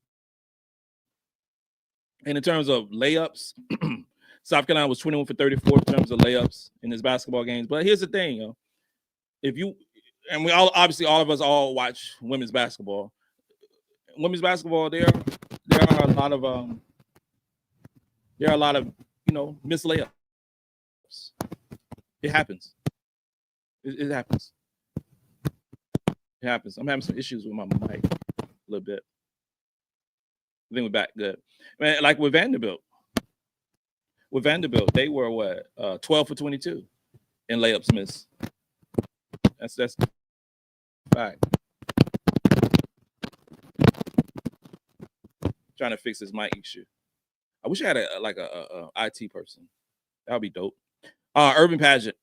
and in terms of layups, South Carolina was 21 for 34 in terms of layups in this basketball games. But here's the thing, yo. If you and we all obviously all of us all watch women's basketball. Women's basketball, there are a lot of missed layups. It happens. It happens. It happens. I'm having some issues with my mic a little bit. I think we're back good. Man, like with Vanderbilt. With Vanderbilt, they were what 12 for 22 in layups missed. That's fact. Trying to fix this mic issue. I wish I had a IT person. That would be dope. Urban Pageant.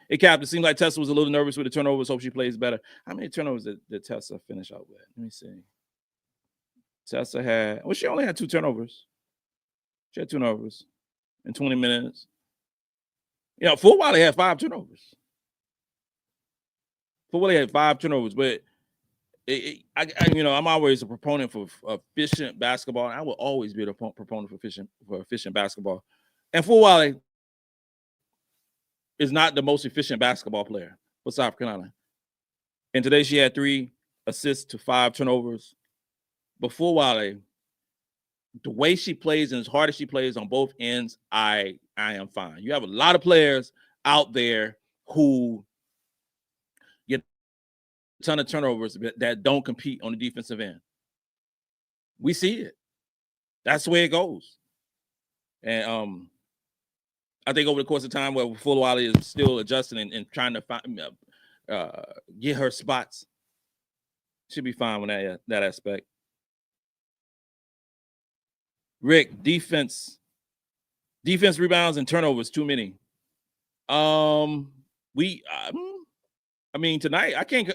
It capped. It seemed like Tessa was a little nervous with the turnovers. Hope she plays better. How many turnovers did Tessa finish out with? Let me see. Tessa had, she only had 2 turnovers. She had 2 turnovers in 20 minutes. Fulwiley had 5 turnovers. Fulwiley had 5 turnovers, but I'm always a proponent for efficient basketball. I will always be a proponent for efficient basketball. And Fulwiley is not the most efficient basketball player for South Carolina. And today she had 3 assists to 5 turnovers. But Fulwiley, the way she plays and as hard as she plays on both ends, I am fine. You have a lot of players out there who get a ton of turnovers that don't compete on the defensive end. We see it. That's the way it goes. And I think over the course of time, where Fulwiley is still adjusting and trying to find get her spots, should be fine with that aspect. Rick, defense rebounds and turnovers too many. Tonight I can't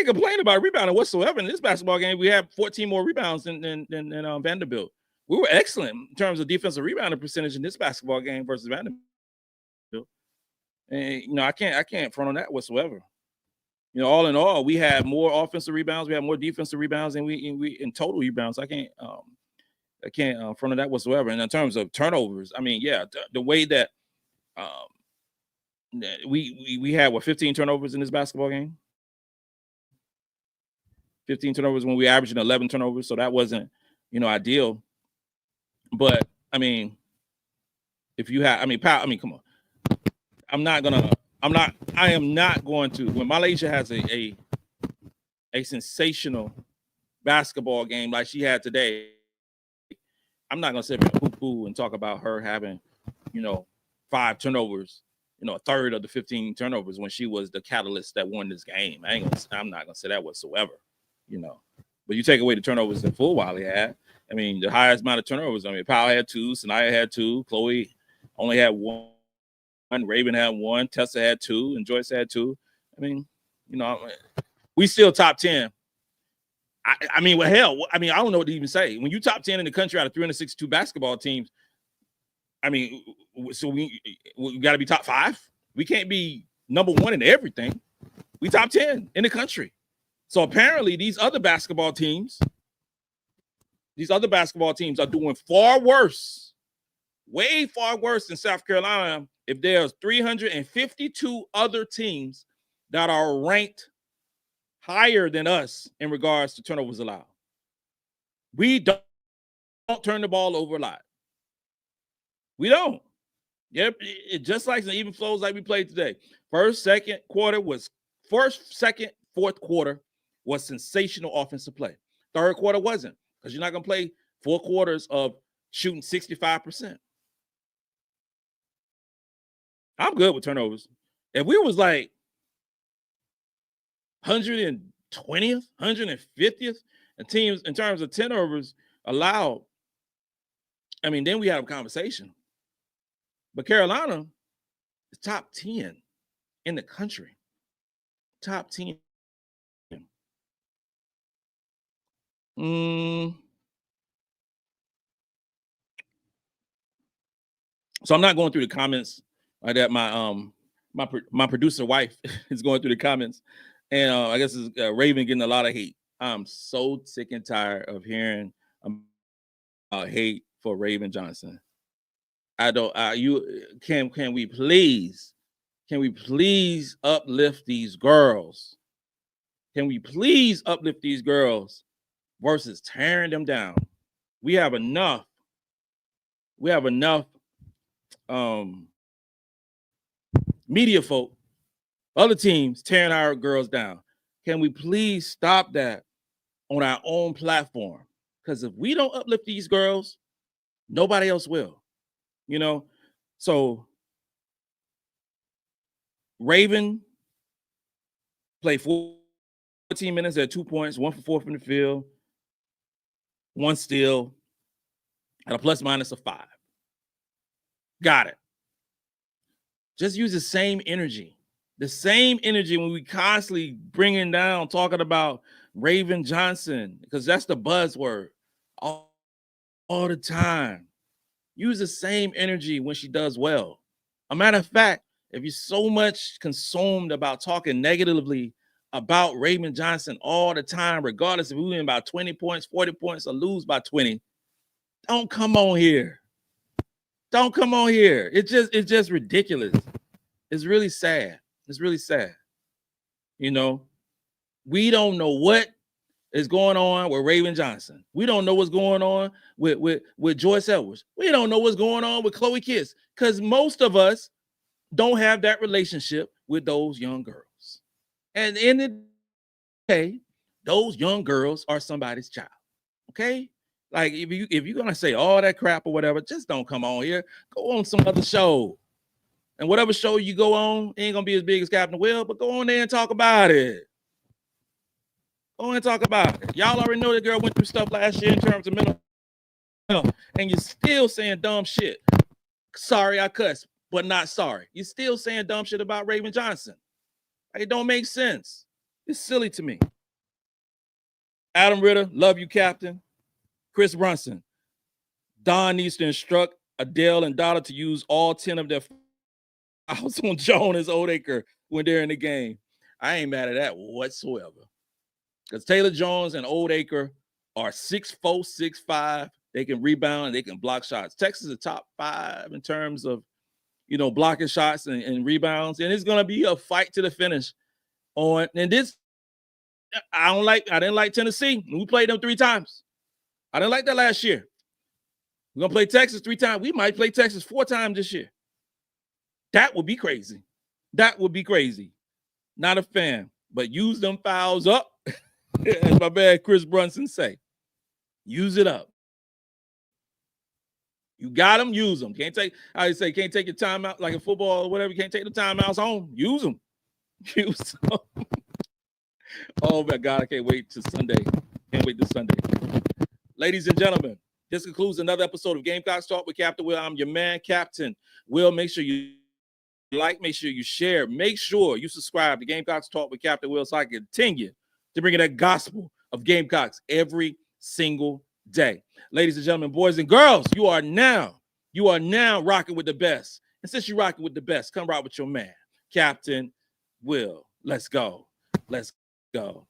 complain about rebounding whatsoever in this basketball game. We have 14 more rebounds than Vanderbilt. We were excellent in terms of defensive rebounding percentage in this basketball game versus Vanderbilt. And I can't front on that whatsoever. All in all, we had more offensive rebounds, we had more defensive rebounds, and we in total rebounds. I can't front on that whatsoever. And in terms of turnovers, the way that we had 15 turnovers in this basketball game. 15 turnovers when we averaged 11 turnovers, so that wasn't ideal. But if you have, come on. I am not going to. When MiLaysia has a sensational basketball game like she had today, I'm not gonna sit there and poo-poo and talk about her having, 5 turnovers, a third of the 15 turnovers when she was the catalyst that won this game. I'm not gonna say that whatsoever, But you take away the turnovers that Fulwiley had. The highest amount of turnovers. Powell had 2, Sania had 2, Chloe only had 1, Raven had 1, Tessa had 2, and Joyce had 2. We still top 10. I don't know what to even say. When you top 10 in the country out of 362 basketball teams, so we got to be top 5. We can't be number 1 in everything. We top 10 in the country. So apparently these other basketball teams are doing far worse, way far worse than South Carolina. If there's 352 other teams that are ranked higher than us in regards to turnovers allowed. We don't turn the ball over a lot. We don't. Yep, it just like the even flows like we played today. First, second, fourth quarter was sensational offensive play. Third quarter wasn't, because you're not going to play 4 quarters of shooting 65%. I'm good with turnovers. If we was like 120th, 150th, and teams in terms of turnovers allowed, then we have a conversation. But Carolina is top 10 in the country. Top 10 So I'm not going through the comments like that. My producer wife is going through the comments, and I guess it's Raven getting a lot of hate. I'm so sick and tired of hearing hate for Raven Johnson. I don't. Can we please uplift these girls? Can we please uplift these girls versus tearing them down? We have enough. Media folk, other teams tearing our girls down. Can we please stop that on our own platform? Because if we don't uplift these girls, nobody else will. You know, so Raven played 14 minutes at 2 points, 1 for 4 from the field, 1 steal, at a plus-minus of 5. Got it. Just use the same energy. The same energy when we constantly bringing down, talking about Raven Johnson, because that's the buzzword all the time. Use the same energy when she does well. A matter of fact, if you're so much consumed about talking negatively about Raven Johnson all the time, regardless if we win by 20 points, 40 points, or lose by 20, don't come on here. Don't come on here. It's just ridiculous. It's really sad. It's really sad. You know, we don't know what is going on with Raven Johnson. We don't know what's going on with Joyce Edwards. We don't know what's going on with Chloe Kiss, because most of us don't have that relationship with those young girls. And in the day, those young girls are somebody's child. Okay? Like if you're gonna say all that crap or whatever, just don't come on here. Go on some other show. And whatever show you go on, it ain't gonna be as big as Captain Will, but go on there and talk about it. Go on and talk about it. Y'all already know that girl went through stuff last year in terms of mental health, and you're still saying dumb shit. Sorry, I cussed, but not sorry. You're still saying dumb shit about Raven Johnson. It don't make sense. It's silly to me. Adam Ritter, love you, Captain. Chris Brunson, Don needs to instruct Adhel and Dauda to use all 10 of their fouls on Jonas Oldacre when they're in the game. I ain't mad at that whatsoever. Because Taylor Jones and Oldacre are 6'4", 6'5". They can rebound and they can block shots. Texas is top 5 in terms of, you know, blocking shots and rebounds. And it's going to be a fight to the finish on. And this, I didn't like Tennessee. We played them 3 times. I didn't like that last year. We're going to play Texas 3 times. We might play Texas 4 times this year. That would be crazy. That would be crazy. Not a fan, but use them fouls up. As my bad Chris Brunson say, use it up. You got them, use them. Can't take your time out like in football or whatever. You can't take the timeouts home. Use them. Use them. Oh my God, I can't wait till Sunday. Can't wait till Sunday. Ladies and gentlemen, this concludes another episode of Gamecocks Talk with Captain Will. I'm your man, Captain Will. Make sure you like, make sure you share, make sure you subscribe to Gamecocks Talk with Captain Will so I can continue to bring you that gospel of Gamecocks every single day. Ladies and gentlemen, boys and girls, you are now rocking with the best. And since you're rocking with the best, come rock with your man, Captain Will. Let's go. Let's go.